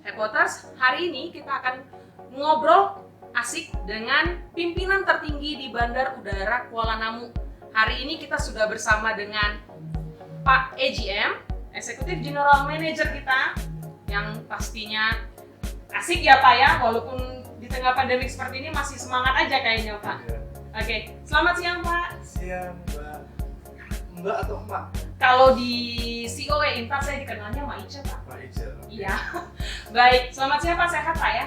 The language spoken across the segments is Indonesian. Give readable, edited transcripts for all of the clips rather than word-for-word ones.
Hepoters, hari ini kita akan ngobrol asik dengan pimpinan tertinggi di Bandar Udara Kuala Namu. Hari ini kita sudah bersama dengan Pak EGM, Executive General Manager kita, yang pastinya asik ya Pak ya, walaupun di tengah pandemi seperti ini masih semangat aja kayaknya Pak. Iya. Oke, selamat siang Pak. Siang Mbak. Mbak atau Mbak? Kalau di COE Intas saya dikenalnya Mbak Ica Pak. Mbak Ica. Iya. Baik, selamat siang Pak, sehat Pak ya?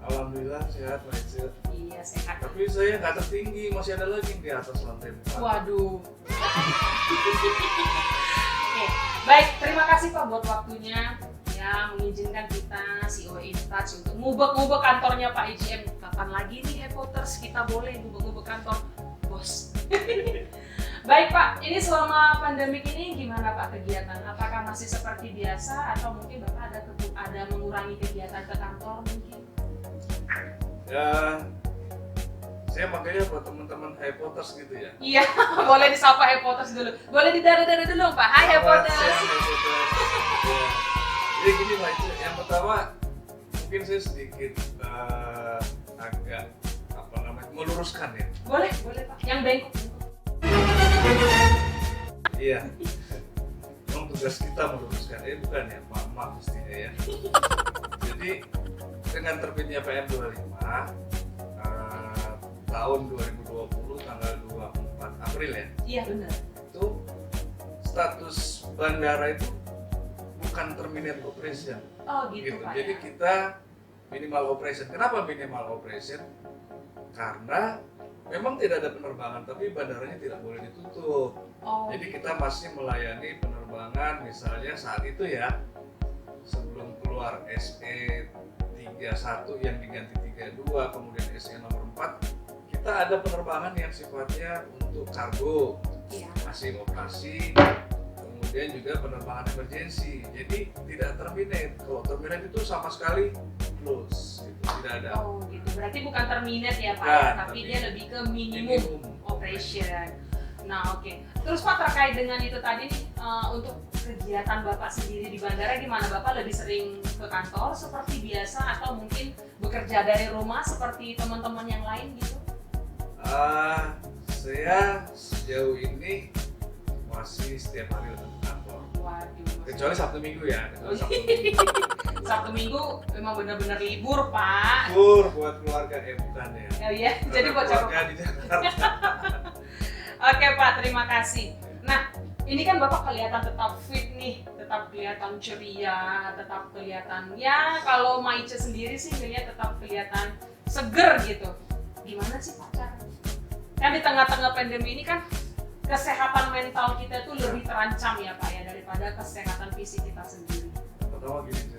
Alhamdulillah sehat Mbak Ica. Iya, sehat. Tapi saya nggak tertinggi, masih ada lagi di atas lantai 4. Waduh. Oke, baik, terima kasih Pak buat waktunya ya mengizinkan kita COE Intouch untuk ngubek-ngubek kantornya Pak EGM. Kapan lagi nih Hepoters kita boleh ngubek-ngubek kantor bos? Baik Pak, ini selama pandemik ini gimana Pak kegiatan? Apakah masih seperti biasa atau mungkin Bapak ada mengurangi kegiatan ke kantor mungkin? Ya, saya makanya buat teman-teman Hepoters gitu ya. Iya, boleh disapa Hepoters dulu. Boleh didara-dara dulu Pak. Hai Hepoters. Selamat siang, Hepoters. Ya. Jadi gini Mbak Ica, yang pertama mungkin saya sedikit agak meluruskan ya. Boleh Pak. Yang bengkok. Iya. Memang tugas kita meluruskan, bukan ya, maaf mestinya ya. Jadi dengan terbitnya PM 25 tahun 2020 tanggal 24 April ya. Iya benar. Itu status bandara itu bukan terminate operation. Oh gitu Pak. Jadi Ya. kita minimal operation. Kenapa minimal operation? Karena memang tidak ada penerbangan, tapi bandaranya tidak boleh ditutup. Oh. Jadi kita masih melayani penerbangan, misalnya saat itu ya, sebelum keluar SE 31 yang diganti 32, kemudian SE nomor 4, kita ada penerbangan yang sifatnya untuk kargo, Iya. masih operasi, kemudian juga penerbangan emergency. Jadi tidak terminate. Kalau terminate itu sama sekali close, gitu. Tidak ada. Oh gitu. Berarti bukan terminate ya Pak, Bukan, ya, tapi tapi dia lebih ke minimum operation. Nah oke. Terus Pak terkait dengan itu tadi nih, untuk kegiatan Bapak sendiri di bandara gimana? Bapak lebih sering ke kantor seperti biasa atau mungkin bekerja dari rumah seperti teman-teman yang lain gitu? Saya sejauh ini masih setiap hari datang ke kantor. Waduh. Kecuali Sabtu Minggu ya. Kecuali Sabtu Minggu. Sabtu Minggu memang benar-benar libur Pak. Libur buat keluarga, bukan ya. Oh iya, jadi buat keluarga siapa? di Jakarta. Oke Pak, terima kasih. Nah, ini kan Bapak kelihatan tetap fit nih, tetap kelihatan ceria, tetap kelihatan ya kalau Maice sendiri sih kayaknya tetap kelihatan seger gitu. Gimana sih Pak cara? Kan di tengah-tengah pandemi ini kan kesehatan mental kita tuh lebih terancam ya Pak ya daripada kesehatan fisik kita sendiri. Pertama gini,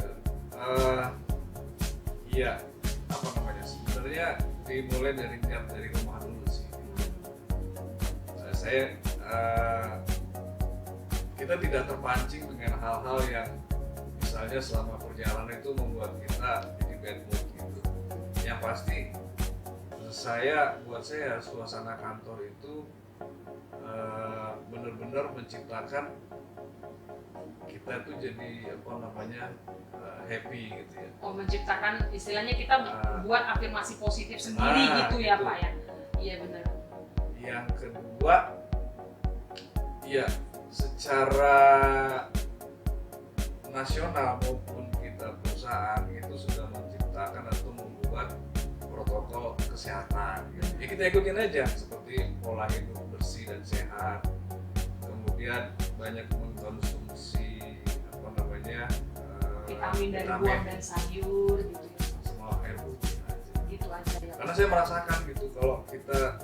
iya, apa namanya? Sebenarnya dimulai dari niat dari rumah dulu sih. Kita tidak terpancing dengan hal-hal yang misalnya selama perjalanan itu membuat kita jadi bad mood gitu. Yang pasti buat saya suasana kantor itu benar-benar menciptakan kita tuh jadi happy gitu ya. Oh, menciptakan istilahnya kita buat afirmasi positif sendiri gitu ya gitu. Pak ya. Iya benar. Yang kedua, ya secara nasional maupun kita perusahaan itu sudah menciptakan atau membuat protokol kesehatan. Ya kita ikutin aja seperti pola hidup bersih dan sehat. Kemudian banyak mengkonsumsi vitamin dari buah dan sayur gitu ya. Semua air putih aja. Gitu aja ya. Karena saya merasakan gitu, kalau kita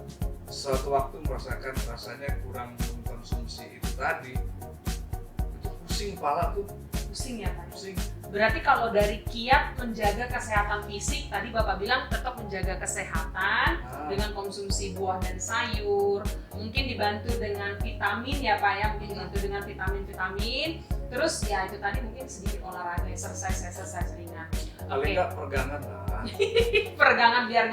suatu waktu merasakan rasanya kurang mengkonsumsi itu tadi, itu pusing kepala tuh. Pusing ya Pak. Pusing. Berarti kalau dari kiat menjaga kesehatan fisik, tadi Bapak bilang tetap menjaga kesehatan dengan konsumsi buah dan sayur, mungkin dibantu dengan vitamin ya Pak ya, mungkin dibantu dengan vitamin-vitamin. Terus ya itu tadi mungkin sedikit olahraga, exercise ringan. Paling nggak peregangan lah. Peregangan biar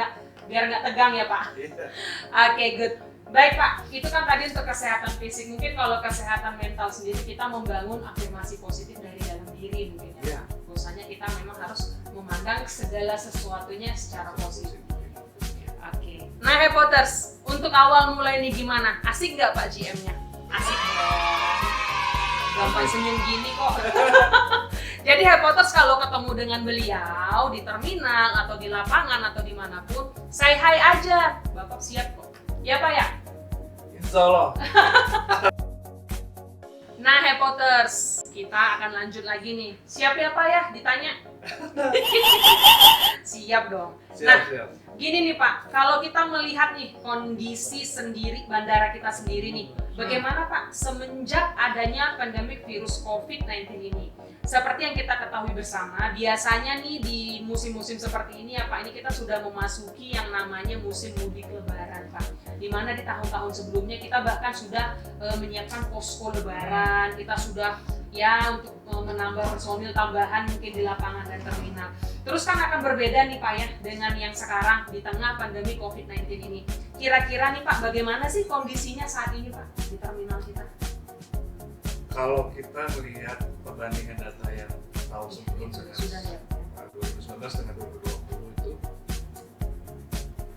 nggak tegang ya Pak. Iya. Oke, good. Baik Pak, itu kan tadi untuk kesehatan fisik. Mungkin kalau kesehatan mental sendiri kita membangun afirmasi positif dari dalam diri mungkin ya. Iya. bahwasanya kita memang harus memandang segala sesuatunya secara positif. Oke. Nah, Happoters, untuk awal mulai ini gimana? Asik nggak Pak GM-nya? Asik dong. Gampang senyum gini kok. Jadi Happoters kalau ketemu dengan beliau di terminal atau di lapangan atau dimanapun, say hi aja. Bapak siap kok. Ya Pak ya? Insya Allah. Nah, Happoters, kita akan lanjut lagi nih. Siap ya Pak ya? Ditanya. Siap dong. Siap. Gini nih Pak, kalau kita melihat nih kondisi sendiri bandara kita sendiri nih, bagaimana Pak semenjak adanya pandemik virus COVID-19 ini? Seperti yang kita ketahui bersama, biasanya nih di musim-musim seperti ini ya Pak, ini kita sudah memasuki yang namanya musim mudik lebaran Pak. Dimana di tahun-tahun sebelumnya kita bahkan sudah menyiapkan posko lebaran, kita sudah ya untuk menambah personil tambahan mungkin di lapangan dan terminal. Terus kan akan berbeda nih Pak ya dengan yang sekarang di tengah pandemi COVID-19 ini. Kira-kira nih Pak, bagaimana sih kondisinya saat ini Pak di terminal kita? Kalau kita melihat perbandingan data yang tahun sebelum Sudah ya. 2019 dengan 2020 itu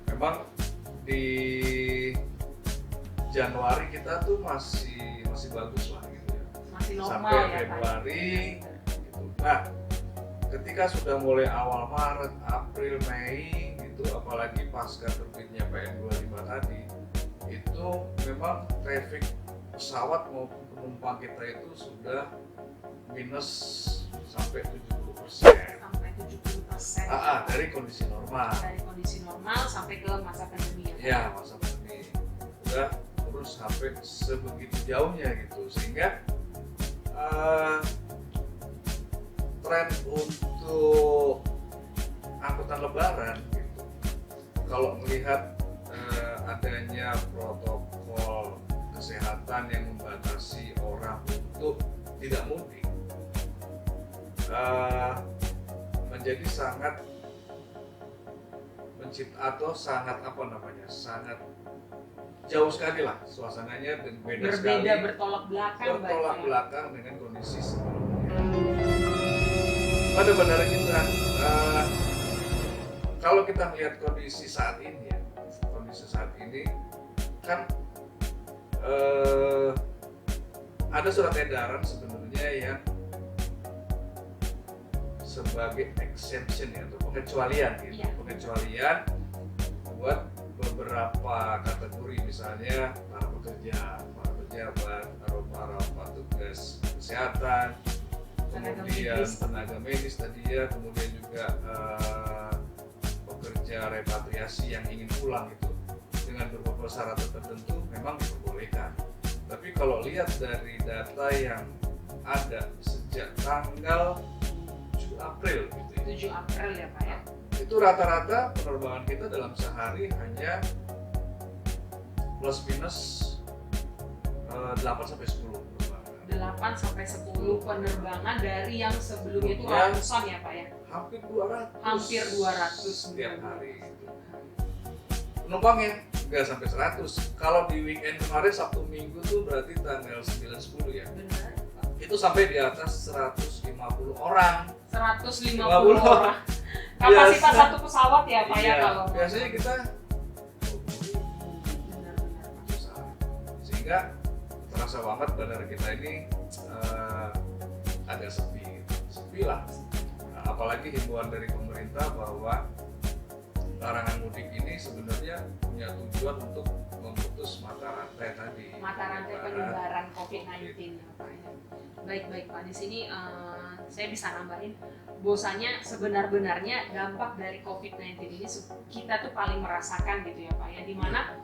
memang di Januari kita tuh masih bagus lah gitu ya. Masih normal Sampai ya Februari gitu. Nah, ketika sudah mulai awal Maret, April, Mei gitu, apalagi pasca terbitnya PN25 tadi, itu memang traffic pesawat maupun penumpang kita itu sudah minus sampai 70%. Sampai 70%. Dari kondisi normal. Dari kondisi normal sampai ke masa pandemi ya. Ya, masa pandemi. Udah terus sampai sebegitu jauhnya gitu. Sehingga tren untuk angkutan lebaran gitu. Kalau melihat adanya protokol kesehatan yang membatasi orang untuk tidak mudik menjadi sangat sangat sangat jauh sekali lah suasananya dan Berbeda, bertolak belakang dengan kondisi sebelumnya. Pada bandara kita kalau kita melihat kondisi saat ini kan ada surat edaran sebenarnya yang sebagai exemption ya, atau pengecualian gitu. Iya. Pengecualian buat beberapa kategori, misalnya para pejabat atau para petugas kesehatan, kemudian tenaga medis tadi ya, kemudian juga pekerja repatriasi yang ingin pulang itu dengan beberapa syarat tertentu memang diperbolehkan. Tapi kalau lihat dari data yang ada sejak tanggal 7 April gitu ya. 7 April ya Pak ya. Itu rata-rata penerbangan kita dalam sehari hanya plus minus 8 sampai 10 penerbangan. 8 sampai 10 penerbangan dari yang sebelumnya itu Ya. ratusan ya Pak ya. Hampir 200. Hampir 200 setiap hari gitu. Penumpangnya nggak sampai 100. Kalau di weekend kemarin Sabtu Minggu tuh berarti tanggal 9-10 ya. Benar. Itu sampai di atas 150 orang. 150 50 orang. Kapasitas Biasa. satu pesawat ya Pak ya Iya, kalau. biasanya kita Benar-benar. sehingga terasa banget bandara kita ini agak sepi lah. Nah, apalagi himbauan dari pemerintah bahwa larangan mudik ini sebenarnya punya tujuan untuk memutus mata rantai tadi. Mata rantai penyebaran COVID-19 ya Pak ya. Baik Pak, di sini saya bisa nambahin bahwasanya sebenar-benarnya dampak dari COVID-19 ini kita tuh paling merasakan gitu ya Pak ya, dimana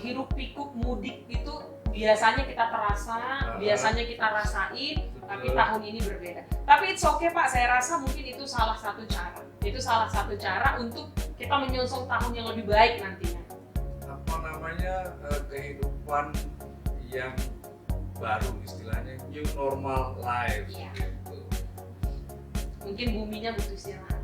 hiruk pikuk mudik itu biasanya kita terasa, biasanya kita rasain, tapi tahun ini berbeda. Tapi it's okay Pak, saya rasa mungkin itu salah satu cara. Itu salah satu cara untuk kita menyongsong tahun yang lebih baik nantinya. Apa namanya kehidupan yang baru, istilahnya new normal life Iya. gitu. Mungkin buminya butuh istirahat.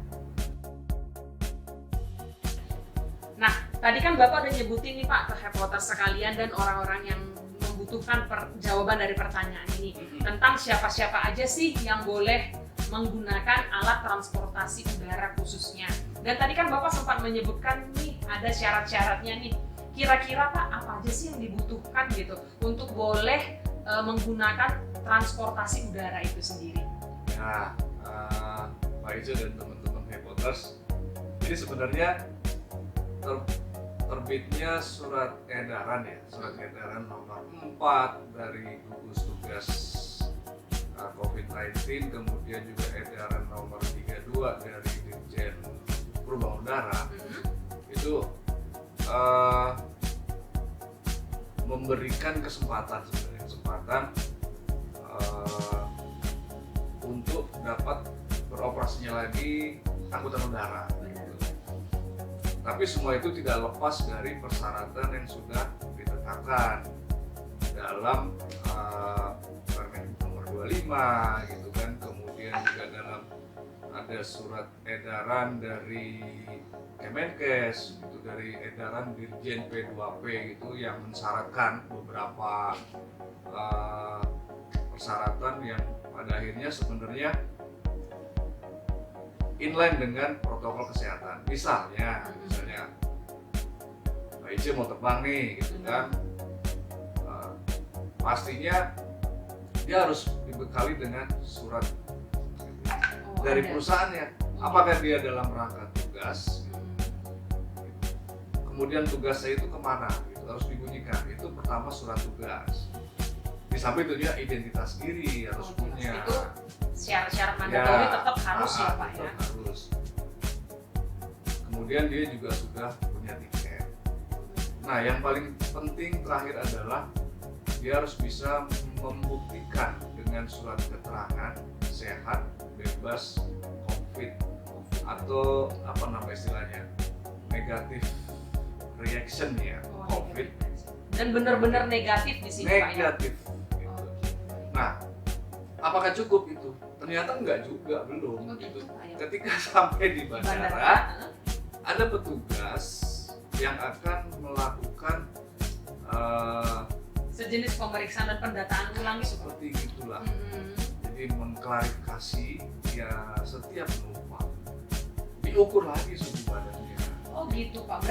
Nah, tadi kan Bapak udah nyebutin nih Pak ke Happoters sekalian dan orang-orang yang membutuhkan jawaban dari pertanyaan ini tentang siapa-siapa aja sih yang boleh menggunakan alat transportasi udara khususnya. Dan tadi kan Bapak sempat menyebutkan nih ada syarat-syaratnya nih. Kira-kira Pak apa aja sih yang dibutuhkan gitu untuk boleh menggunakan transportasi udara itu sendiri? Nah, Pak Ijo dan teman-teman Hepoters, jadi sebenarnya terbitnya surat edaran nomor 4 dari gugus tugas COVID-19, kemudian juga edaran nomor 32 dari Dirjen Perubahan Udara, itu memberikan kesempatan untuk dapat beroperasinya lagi angkutan udara. Tapi semua itu tidak lepas dari persyaratan yang sudah ditetapkan dalam Permen nomor 25 gitu kan. Kemudian juga dalam ada surat edaran dari Kemenkes gitu, dari edaran Dirjen P2P itu yang mensyaratkan beberapa persyaratan yang pada akhirnya sebenarnya inline dengan protokol kesehatan. Misalnya Mbak Ice mau terbang nih gitu kan, pastinya dia harus dibekali dengan surat dari perusahaannya. Apakah dia dalam rangka tugas, kemudian tugasnya itu kemana, gitu, harus dibunyikan. Itu pertama surat tugas. Di samping tentunya identitas diri harus punya. Itu syarat-syarat mandatori tetap harus ya Pak ya. Harus. Kemudian dia juga sudah punya tiket. Nah, yang paling penting terakhir adalah dia harus bisa membuktikan dengan surat keterangan sehat bebas COVID atau apa nama istilahnya, negatif reaction ya, COVID. Dan benar-benar negatif di sini Pak ya. Negatif. Nah, apakah cukup itu? Ternyata enggak juga, belum. Gitu. Ketika sampai di bandara, ada petugas yang akan melakukan sejenis pemeriksaan dan pendataan ulang seperti itulah. Jadi mengklarifikasi ya setiap penumpang, diukur lagi suhu badannya. Oh gitu Pak,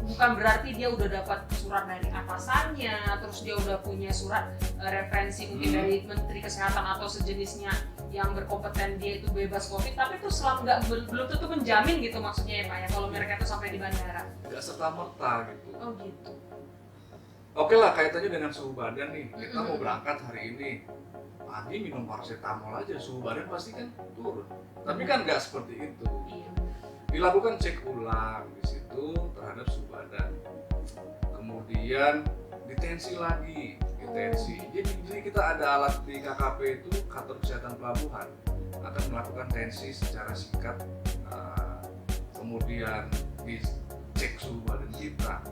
bukan berarti dia udah dapat surat dari atasannya, terus dia udah punya surat referensi mungkin dari Menteri Kesehatan atau sejenisnya yang berkompeten dia itu bebas COVID, tapi itu belum tentu menjamin gitu maksudnya ya Pak ya, kalau mereka itu sampai di bandara. Tidak serta-merta gitu. Oh gitu. Oke lah, kaitannya dengan suhu badan nih, kita mau berangkat hari ini, pagi minum paracetamol aja, suhu badan pasti kan turun. Tapi kan nggak seperti itu. Iya. Dilakukan cek ulang di situ terhadap suhu badan, kemudian ditensi lagi, jadi kita ada alat di KKP itu, kantor kesehatan pelabuhan akan melakukan tensi secara singkat, kemudian dicek suhu badan kita,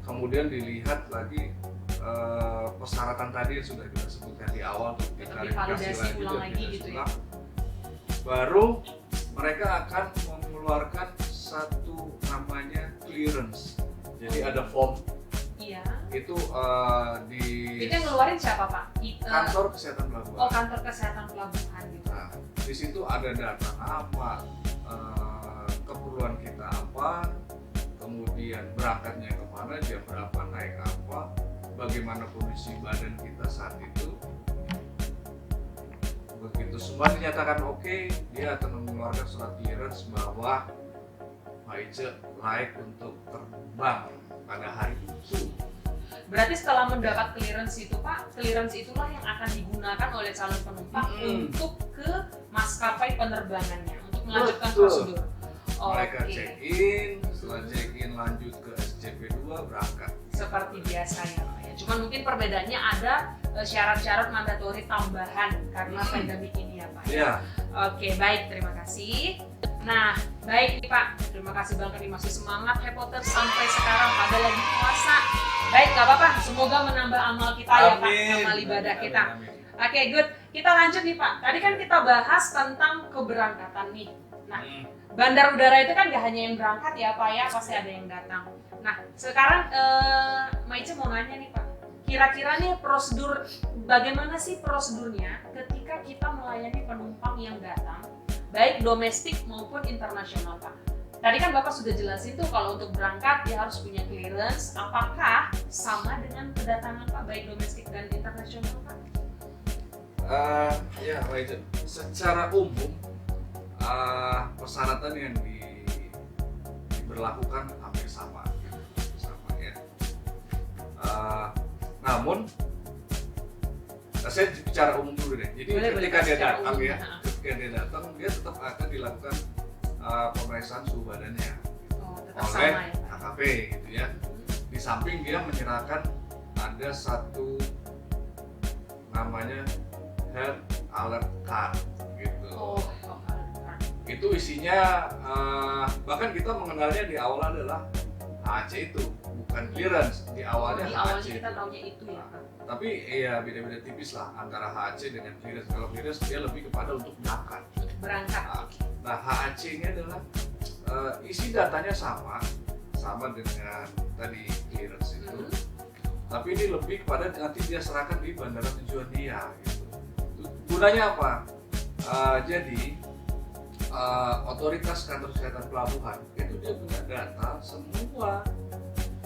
kemudian dilihat lagi persyaratan tadi yang sudah kita sebutkan di awal untuk diklarifikasi lagi gitu ya. Baru mereka akan mengeluarkan satu namanya clearance. Jadi ada form. Iya. Itu Itu yang ngeluarin siapa Pak? Kantor kesehatan pelabuhan. Oh, kantor kesehatan pelabuhan gitu. Nah, di situ ada data apa, keperluan kita apa, kemudian berangkatnya kemana, jam berapa, naik apa, bagaimana kondisi badan kita saat itu. Begitu semua dinyatakan oke, dia akan mengeluarkan surat clearance bahwa Pak Ice layak untuk terbang pada hari itu. Berarti setelah mendapat clearance itu Pak, clearance itulah yang akan digunakan oleh calon penumpang untuk ke maskapai penerbangannya, untuk melanjutkan prosedur. Mereka check-in, setelah check-in lanjut ke SCP2 berangkat. Seperti biasa ya Pak ya. Cuman mungkin perbedaannya ada syarat-syarat mandatori tambahan karena pandemi ini ya Pak ya. Iya. Oke, baik, terima kasih. Nah, baik nih Pak, terima kasih banget nih, masih semangat Hepoters sampai sekarang pada lagi puasa. Baik, nggak apa-apa, semoga menambah amal kita ya Pak, amal ibadah kita. Oke, good. Kita lanjut nih Pak, tadi kan kita bahas tentang keberangkatan nih. Nah, bandar udara itu kan nggak hanya yang berangkat ya Pak ya, pasti ada yang datang. Nah, sekarang Maice mau nanya nih Pak, kira-kira nih bagaimana sih prosedurnya ketika kita melayani penumpang yang datang, baik domestik maupun internasional, Pak? Tadi kan Bapak sudah jelasin tuh kalau untuk berangkat dia harus punya clearance. Apakah sama dengan kedatangan Pak, baik domestik dan internasional, Pak? Ya, baik. Secara umum persyaratan yang diberlakukan hampir sama, ya. Namun saya bicara umum dulu deh. Jadi ketika dia datang dia tetap akan dilakukan pemeriksaan suhu badannya oleh AKP gitu ya. Di samping dia menyerahkan ada satu namanya Health Alert Card gitu. Itu isinya bahkan kita mengenalnya di awal adalah HAC itu, bukan clearance. Di awalnya HAC kita taunya itu ya, Pak. Tapi ya beda-beda tipis lah antara HAC dengan clearance. Kalau clearance dia lebih kepada untuk berangkat. Nah, HAC ini adalah isi datanya sama dengan tadi clearance itu. Tapi ini lebih kepada nanti dia serahkan di bandara tujuan dia gitu. Gunanya apa? Jadi otoritas kantor kesehatan pelabuhan itu dia punya data semua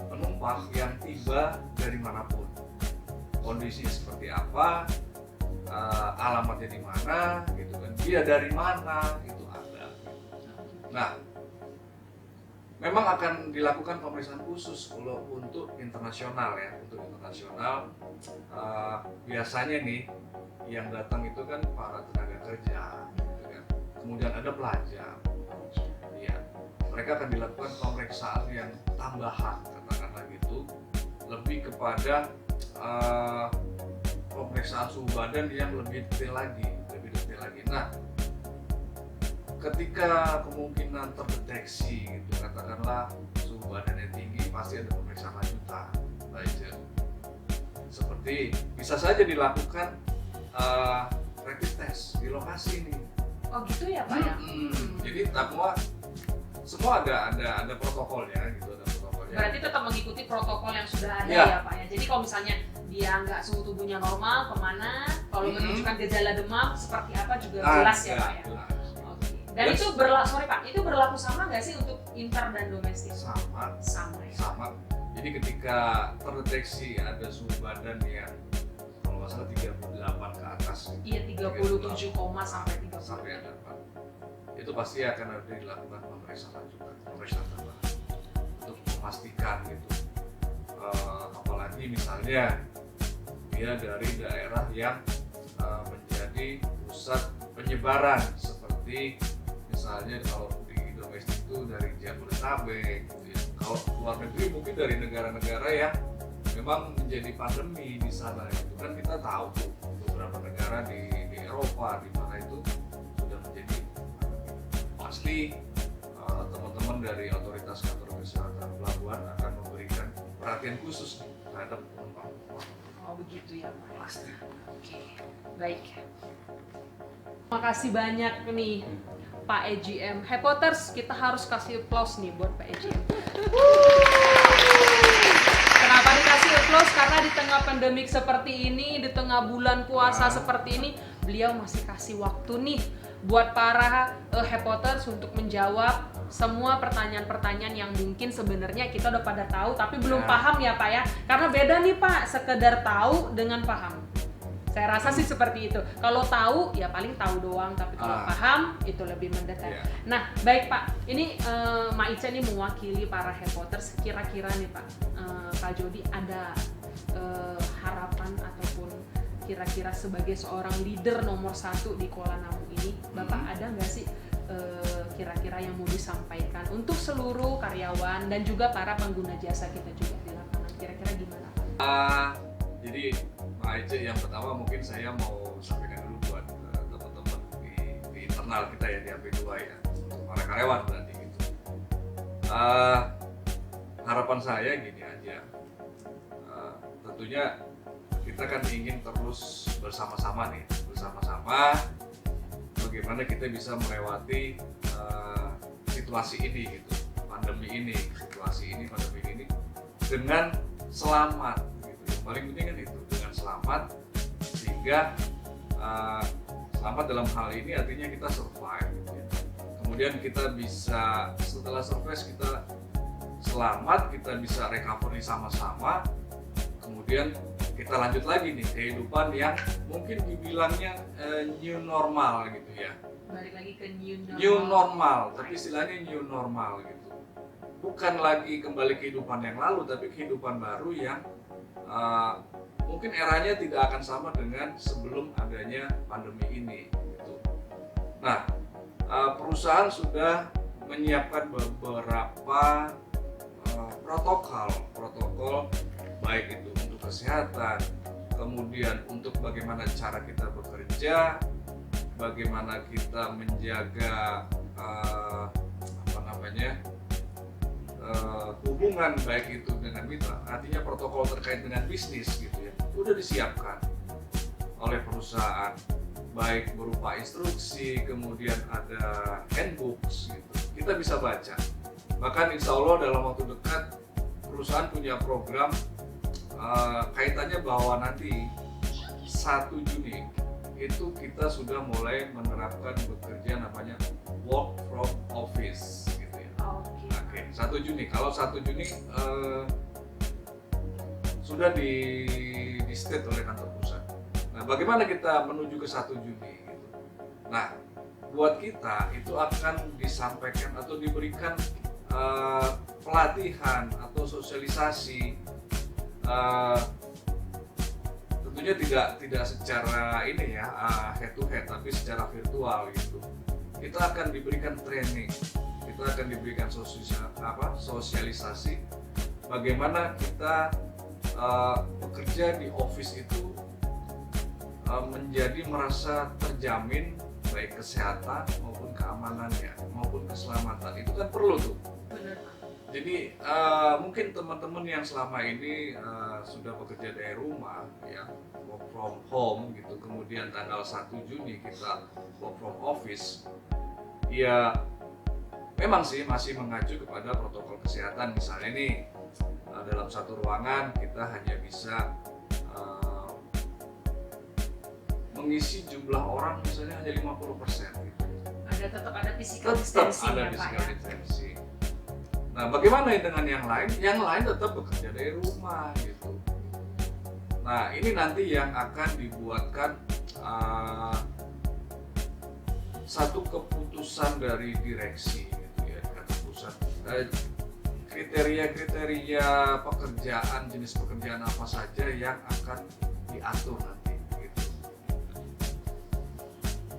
penumpang yang tiba dari manapun, kondisinya seperti apa, alamatnya di mana, gitu kan, dia dari mana, itu ada. Nah, memang akan dilakukan pemeriksaan khusus kalau untuk internasional ya. Untuk internasional biasanya nih yang datang itu kan para tenaga kerja, gitu kan. Kemudian ada pelajar, ya. Mereka akan dilakukan pemeriksaan yang tambahan, katakanlah gitu, lebih kepada pemeriksaan suhu badan yang lebih detail lagi. Nah, ketika kemungkinan terdeteksi gitu, katakanlah suhu badannya tinggi, pasti ada pemeriksaan lanjutan, baik. Seperti bisa saja dilakukan rapid test di lokasi nih. Oh gitu ya, Pak ya. Jadi semua ada protokolnya gitu, ada protokolnya. Berarti tetap mengikuti protokol yang sudah ada ya, Pak ya. Jadi kalau misalnya dia nggak suhu tubuhnya normal, kemana? Kalau menunjukkan gejala demam seperti apa juga jelas ya, Pak ya. Oke. Dan itu itu berlaku sama nggak sih untuk inter dan domestik? Sama ya. Sama. Jadi ketika terdeteksi ada suhu badan yang kalau nggak salah 38 ke atas. Iya, 37, sampai 30. Sampai ada 4. Itu pasti akan ada dilakukan pemeriksaan lanjutan, pemeriksaan tambahan untuk memastikan gitu. Apalagi misalnya dia dari daerah yang menjadi pusat penyebaran, seperti misalnya kalau di domestik itu dari Jabodetabek gitu ya. Kalau luar negeri mungkin dari negara-negara yang memang menjadi pandemi di sana itu kan kita tahu tuh beberapa negara di Eropa di mana itu sudah menjadi pandemi. Pasti teman-teman dari otoritas kantor kesehatan pelabuhan akan memberikan perhatian khusus terhadap penumpang. Oh begitu ya, Pak. Pasti. Oke, baik. Terima kasih banyak nih Pak EGM. Hepoters, kita harus kasih applause nih buat Pak EGM. Kenapa dikasih applause? Karena di tengah pandemik seperti ini, di tengah bulan puasa seperti ini, beliau masih kasih waktu nih buat para Hepoters untuk menjawab semua pertanyaan-pertanyaan yang mungkin sebenarnya kita udah pada tahu tapi belum paham ya, Pak ya. Karena beda nih, Pak, sekedar tahu dengan paham. Saya rasa sih seperti itu. Kalau tahu ya paling tahu doang, tapi kalau paham itu lebih mendetail. Nah, baik Pak. Ini Ma Ica nih mewakili para Hepoters. Kira-kira nih Pak, Pak Jody ada harapan ataupun kira-kira sebagai seorang leader nomor 1 di Kuala Namu ini, Bapak ada nggak sih kira-kira yang mau disampaikan untuk seluruh karyawan dan juga para pengguna jasa kita juga di lapangan? Kira-kira gimana Pak? Jadi Pak Ece, yang pertama mungkin saya mau sampaikan dulu buat teman-teman di internal kita ya, di AP2 ya, untuk para karyawan berarti gitu. Harapan saya gini aja, tentunya kita kan ingin terus bersama-sama bagaimana kita bisa melewati situasi ini gitu, pandemi ini dengan selamat gitu. Yang paling penting kan itu dengan selamat, sehingga selamat dalam hal ini artinya kita survive gitu ya. Kemudian kita bisa setelah survive kita selamat, kita bisa recovery sama-sama, kemudian kita lanjut lagi nih kehidupan yang mungkin dibilangnya new normal gitu ya. Balik lagi ke new normal, tapi istilahnya new normal gitu. Bukan lagi kembali kehidupan yang lalu, tapi kehidupan baru yang mungkin eranya tidak akan sama dengan sebelum adanya pandemi ini gitu. Nah, perusahaan sudah menyiapkan beberapa protokol baik itu untuk kesehatan, kemudian untuk bagaimana cara kita bekerja, bagaimana kita menjaga hubungan baik itu dengan mitra, artinya protokol terkait dengan bisnis gitu ya, udah disiapkan oleh perusahaan, baik berupa instruksi, kemudian ada handbooks gitu, kita bisa baca. Bahkan insya Allah dalam waktu dekat perusahaan punya program kaitannya bahwa nanti 1 Juni itu kita sudah mulai menerapkan bekerja namanya work from office gitu ya. Oke, 1 Juni. Kalau 1 Juni sudah di state oleh kantor pusat. Nah, bagaimana kita menuju ke 1 Juni gitu. Nah, buat kita itu akan disampaikan atau diberikan pelatihan atau sosialisasi, tentunya tidak secara ini ya head to head, tapi secara virtual gitu. Kita akan diberikan training, kita akan diberikan sosialisasi bagaimana kita bekerja di office itu menjadi merasa terjamin baik kesehatan maupun keamanannya maupun keselamatan. Itu kan perlu tuh. Jadi mungkin teman-teman yang selama ini sudah bekerja dari rumah ya, work from home gitu, kemudian tanggal 1 Juni kita work from office, ya memang sih masih mengacu kepada protokol kesehatan. Misalnya nih dalam satu ruangan kita hanya bisa mengisi jumlah orang misalnya hanya 50% gitu. Tetap ada physical distancing ya Pak ya. Nah, bagaimana dengan yang lain? Yang lain tetap bekerja dari rumah gitu. Nah, ini nanti yang akan dibuatkan satu keputusan dari direksi gitu ya, kantor pusat. Kriteria-kriteria pekerjaan, jenis pekerjaan apa saja yang akan diatur nanti gitu.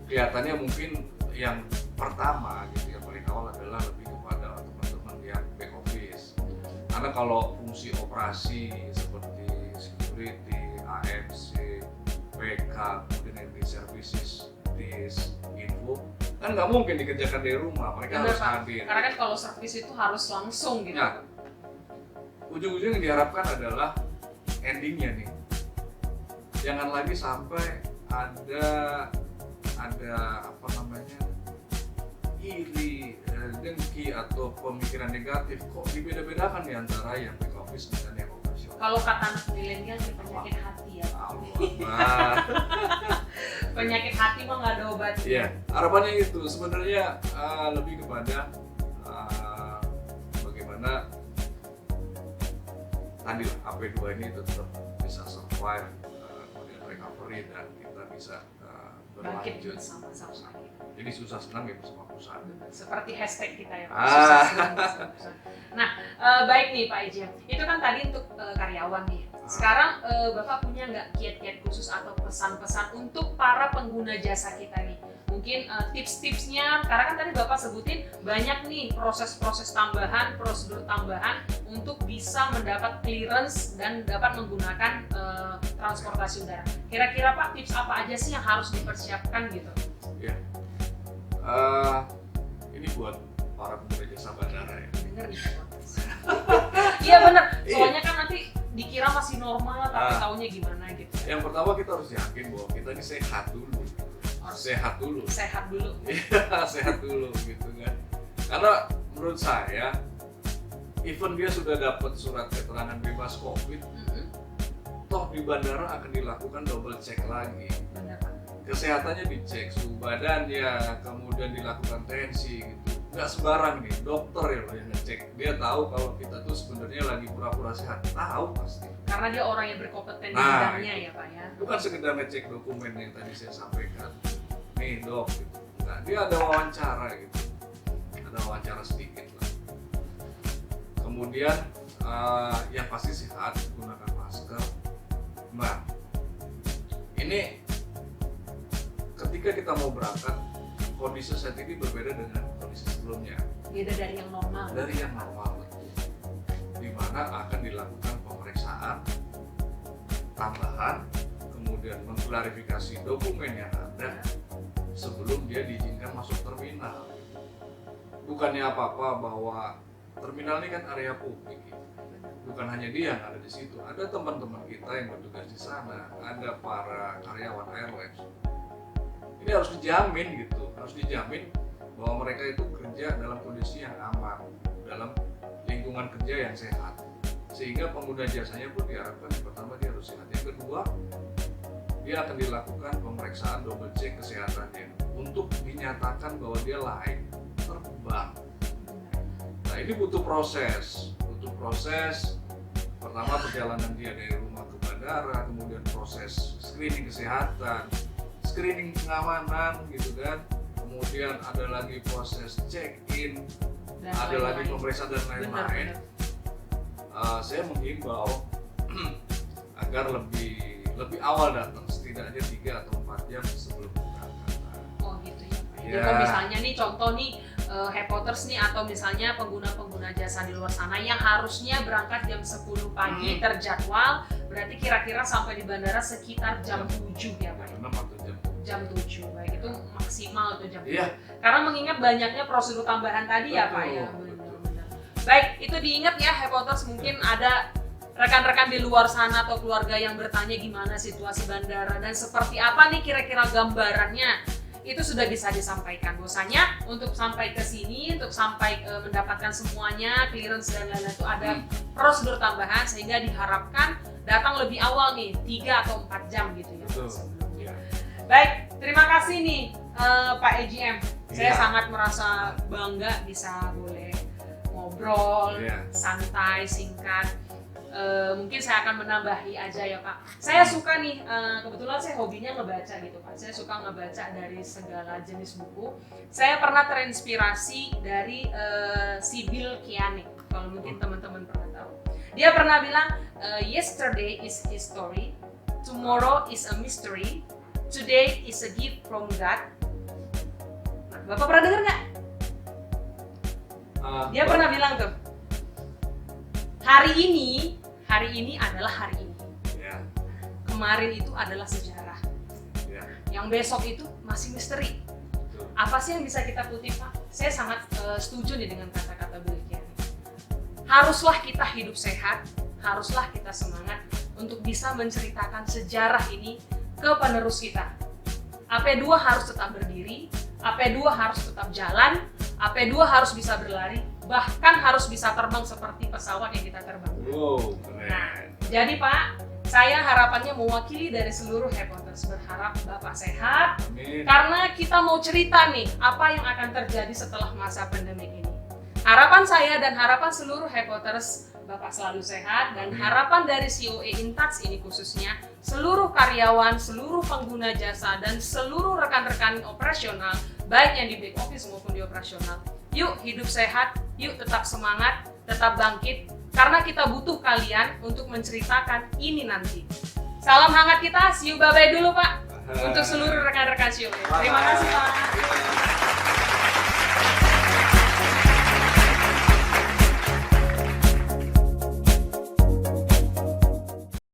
Kelihatannya mungkin yang pertama gitu, yang paling awal adalah lebih kepada teman-teman yang back office. Karena kalau fungsi operasi seperti security, AMC, PK, kemudian di services, dis, info, kan nggak mungkin dikerjakan dari rumah, mereka harus hadir. Karena kan kalau servis itu harus langsung gitu. Nah, ujung-ujungnya yang diharapkan adalah endingnya nih, jangan lagi sampai ada iri, dengki atau pemikiran negatif kok dibeda-bedakan di antara yang back office dan yang operasional. Kalau kata anak milenial penyakit hati ya. Penyakit hati mah nggak ada obatnya. Iya, harapannya itu sebenarnya lebih kepada bagaimana tadi lah AP2 ini tetap bisa survive, kemudian recovery, dan kita bisa berlanjut sama-sama. Jadi susah senang ya bersama perusahaan. Seperti hashtag kita ya, susah senang bersama perusahaan. Nah, baik nih Pak Ejem, itu kan tadi untuk karyawan nih. Sekarang Bapak punya nggak kiat-kiat khusus atau pesan-pesan untuk para pengguna jasa kita nih? Mungkin tips-tipsnya, karena kan tadi Bapak sebutin banyak nih proses-proses tambahan, prosedur tambahan untuk bisa mendapat clearance dan dapat menggunakan transportasi udara. Kira-kira Pak, tips apa aja sih yang harus dipersiapkan gitu? Ya, ini buat para pengguna jasa bandara ya. Bener nih. Iya bener, soalnya kan nanti dikira masih normal tapi taunya gimana gitu. Yang pertama kita harus yakin bahwa kita ini sehat dulu. Sehat dulu sehat dulu gitu kan, karena menurut saya even dia sudah dapat surat keterangan bebas COVID, toh di bandara akan dilakukan double check lagi. Benar, Pak. Kesehatannya dicek, suhu badannya, kemudian dilakukan tensi gitu. Nggak sembarang nih, dokter ya loh yang ngecek. Dia tahu kalau kita tuh sebenarnya lagi pura-pura sehat, tahu pasti. Karena dia orang yang berkompeten di Nah, bidangnya ya Pak ya. Bukan sekedar ngecek dokumen yang tadi saya sampaikan. Nih dok, gitu. Nah, dia ada wawancara gitu, ada wawancara sedikit lah. Kemudian yang pasti sehat, gunakan masker. Nah, ini ketika kita mau berangkat, kondisi saat ini berbeda dengan kondisi sebelumnya. Beda dari yang normal. Dari yang normal, betul. Di mana akan dilakukan pemeriksaan tambahan, kemudian mengklarifikasi dokumen yang ada sebelum dia diizinkan masuk terminal. Bukannya apa-apa bahwa terminal ini kan area publik. Bukan hanya dia yang ada di situ, ada teman-teman kita yang bertugas di sana, ada para karyawan airlines. Ini harus dijamin gitu, harus dijamin bahwa mereka itu kerja dalam kondisi yang aman, dalam lingkungan kerja yang sehat. Sehingga pengguna jasanya pun diharapkan yang pertama dia harus sehat. Yang kedua, dia akan dilakukan pemeriksaan double check kesehatannya untuk dinyatakan bahwa dia layak terbang. Nah, ini butuh proses. Pertama perjalanan dia dari rumah ke bandara, kemudian proses screening kesehatan, screening pengamanan gitu kan, kemudian ada lagi proses check-in, Dan ada lain-lain. lagi pemeriksaan dan lain-lain. Saya menghimbau agar lebih awal datang, setidaknya 3 atau 4 jam sebelum keberangkatan. Oh gitu ya. Jadi Ya. kalau misalnya nih contoh nih Happoters nih atau misalnya pengguna-pengguna jasa di luar sana yang harusnya berangkat jam 10 pagi terjadwal, berarti kira-kira sampai di bandara sekitar jam 7 ya Pak. 6 atau jam. Jam 7, baik itu maksimal tuh jam 7. Iya. Karena mengingat banyaknya prosedur tambahan tadi ya Pak ya. Betul. Benar-benar. Baik, itu diingat ya Happoters, mungkin ada rekan-rekan di luar sana atau keluarga yang bertanya gimana situasi bandara dan seperti apa nih kira-kira gambarannya, itu sudah bisa disampaikan. Bahwasanya untuk sampai ke sini, untuk sampai mendapatkan semuanya, clearance dan lain-lain itu ada prosedur tambahan sehingga diharapkan datang lebih awal nih, 3 atau 4 jam gitu ya. Betul. sebelumnya. Ya. Baik, terima kasih nih Pak EGM. Saya Iya. sangat merasa bangga bisa boleh ngobrol, Iya. santai, singkat. Mungkin saya akan menambahi aja ya Pak. Saya suka nih, kebetulan saya hobinya ngebaca gitu Pak. Saya suka ngebaca dari segala jenis buku. Saya pernah terinspirasi dari Sibyl Kianik, kalau mungkin teman-teman pernah tahu. Dia pernah bilang, yesterday is history, tomorrow is a mystery, today is a gift from God. Nah, Bapak pernah dengar nggak? Dia pernah bilang tuh, hari ini adalah hari ini. Ya. Kemarin itu adalah sejarah. Ya. Yang besok itu masih misteri. Betul. Apa sih yang bisa kita kutip Pak? Saya sangat setuju nih dengan kata-kata beliau ini. Haruslah kita hidup sehat, haruslah kita semangat untuk bisa menceritakan sejarah ini ke penerus kita. AP2 harus tetap berdiri, AP2 harus tetap jalan, AP2 harus bisa berlari, bahkan harus bisa terbang seperti pesawat yang kita terbang. Wow, Nah, keren. jadi Pak, saya harapannya mewakili dari seluruh Happoters berharap Bapak sehat, Amin. karena kita mau cerita nih apa yang akan terjadi setelah masa pandemi ini. Harapan saya dan harapan seluruh Happoters, Bapak selalu sehat, dan Amin. harapan dari COE Intouch ini khususnya seluruh karyawan, seluruh pengguna jasa, dan seluruh rekan-rekan operasional, baik yang di back office maupun di operasional. Yuk hidup sehat, yuk tetap semangat, tetap bangkit, karena kita butuh kalian untuk menceritakan ini nanti. Salam hangat kita, see you bye-bye dulu Pak, untuk seluruh rekan-rekan COE. Terima kasih Pak.